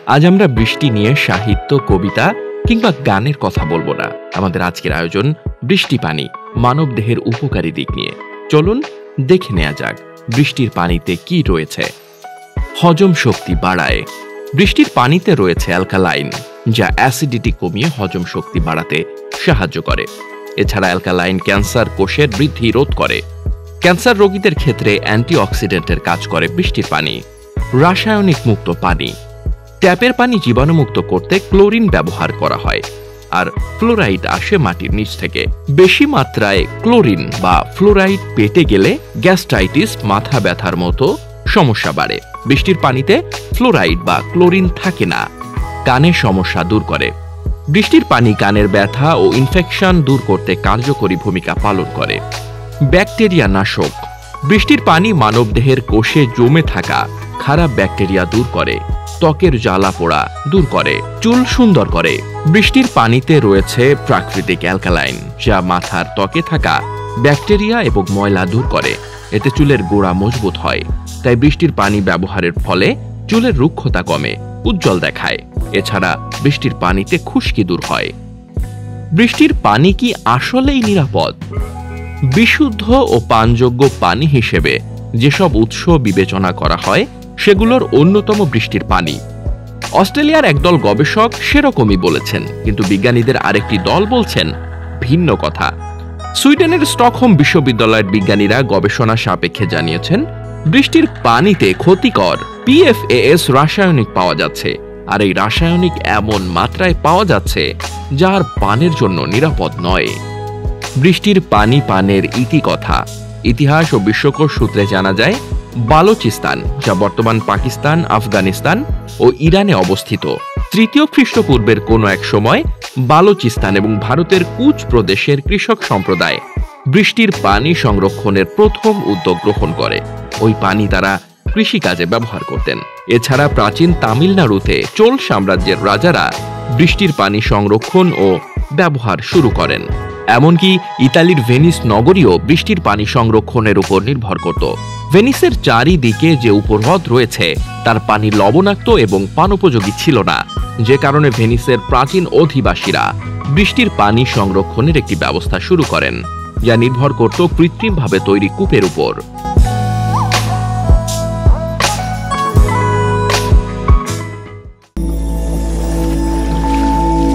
আজ আমরা বৃষ্টি নিয়ে সাহিত্য, কবিতা কিংবা গানের কথা বলবো না। আমাদের আজকের আয়োজন বৃষ্টি পানি, মানব দেহের উপকারী দিক নিয়ে। চলুন দেখে নেওয়া যাক বৃষ্টির পানিতে কি রয়েছে। হজম শক্তি বাড়ায়। বৃষ্টির পানিতে রয়েছে অ্যালকালাইন, যা অ্যাসিডিটি কমিয়ে হজম শক্তি বাড়াতে সাহায্য করে। এছাড়া অ্যালকালাইন ক্যান্সার কোষের বৃদ্ধি রোধ করে। ক্যান্সার রোগীদের ক্ষেত্রে অ্যান্টিঅক্সিডেন্টের কাজ করে বৃষ্টির পানি। রাসায়নিক মুক্ত পানি। ট্যাপের পানি জীবাণুমুক্ত করতে ক্লোরিন ব্যবহার করা হয়, আর ফ্লোরাইড আসে মাটির নিচ থেকে। বেশি মাত্রায় ক্লোরিন বা ফ্লোরাইড পেটে গেলে গ্যাস্ট্রাইটিস, মাথা ব্যথার মতো সমস্যা বাড়ে। বৃষ্টির পানিতে ফ্লোরাইড বা ক্লোরিন থাকে না। কানের সমস্যা দূর করে। বৃষ্টির পানি কানের ব্যথা ও ইনফেকশন দূর করতে কার্যকরী ভূমিকা পালন করে। ব্যাকটেরিয়া নাশক। বৃষ্টির পানি মানবদেহের কোষে জমে থাকা খারাপ ব্যাকটেরিয়া দূর করে, ত্বকের জ্বালা পোড়া দূর করে, চুল সুন্দর করে। বৃষ্টির পানিতে রয়েছে প্রাকৃতিক অ্যালকালাইন, যা মাথার ত্বকে থাকা ব্যাকটেরিয়া এবং ময়লা দূর করে। এতে চুলের গোড়া মজবুত হয়। তাই বৃষ্টির পানি ব্যবহারের ফলে চুলের রুক্ষতা কমে, উজ্জ্বল দেখায়। এছাড়া বৃষ্টির পানিতে খুশকি দূর হয়। বৃষ্টির পানি কি আসলেই নিরাপদ? বিশুদ্ধ ও পানযোগ্য পানি হিসেবে যেসব উৎস বিবেচনা করা হয় সেগুলোর অন্যতম বৃষ্টির পানি। অস্ট্রেলিয়ার একদল গবেষক সেরকমই বলেছেন, কিন্তু বিজ্ঞানীদের আরেকটি দল বলছেন ভিন্ন কথা। সুইডেনের স্টকহোম বিশ্ববিদ্যালয়ের বিজ্ঞানীরা গবেষণা সাপেক্ষে জানিয়েছেন, বৃষ্টির পানিতে ক্ষতিকর PFAS রাসায়নিক পাওয়া যাচ্ছে, আর এই রাসায়নিক এমন মাত্রায় পাওয়া যাচ্ছে যা আর পানের জন্য নিরাপদ নয়। বৃষ্টির পানি পানের ইতিকথা। ইতিহাস ও বিশ্বকোষ সূত্রে জানা যায়, বালোচিস্তান, যা বর্তমান পাকিস্তান, আফগানিস্তান ও ইরানে অবস্থিত, তৃতীয় খ্রিস্টপূর্বের কোনো এক সময় বালোচিস্তান এবং ভারতের কুচ প্রদেশের কৃষক সম্প্রদায় বৃষ্টির পানি সংরক্ষণের প্রথম উদ্যোগ গ্রহণ করে। ওই পানি তারা কৃষিকাজে ব্যবহার করতেন। এছাড়া প্রাচীন তামিলনাড়ুতে চোল সাম্রাজ্যের রাজারা বৃষ্টির পানি সংরক্ষণ ও ব্যবহার শুরু করেন। এমনকি ইতালির ভেনিস নগরীও বৃষ্টির পানি সংরক্ষণের উপর নির্ভর করত। ভেনিসের চারিদিকে যে উপহ্রদ রয়েছে তার পানি লবণাক্ত এবং পানোপযোগী ছিল না, যে কারণে ভেনিসের প্রাচীন অধিবাসীরা বৃষ্টির পানি সংরক্ষণের একটি ব্যবস্থা শুরু করেন, যা নির্ভর করত কৃত্রিমভাবে তৈরি কূপের উপর।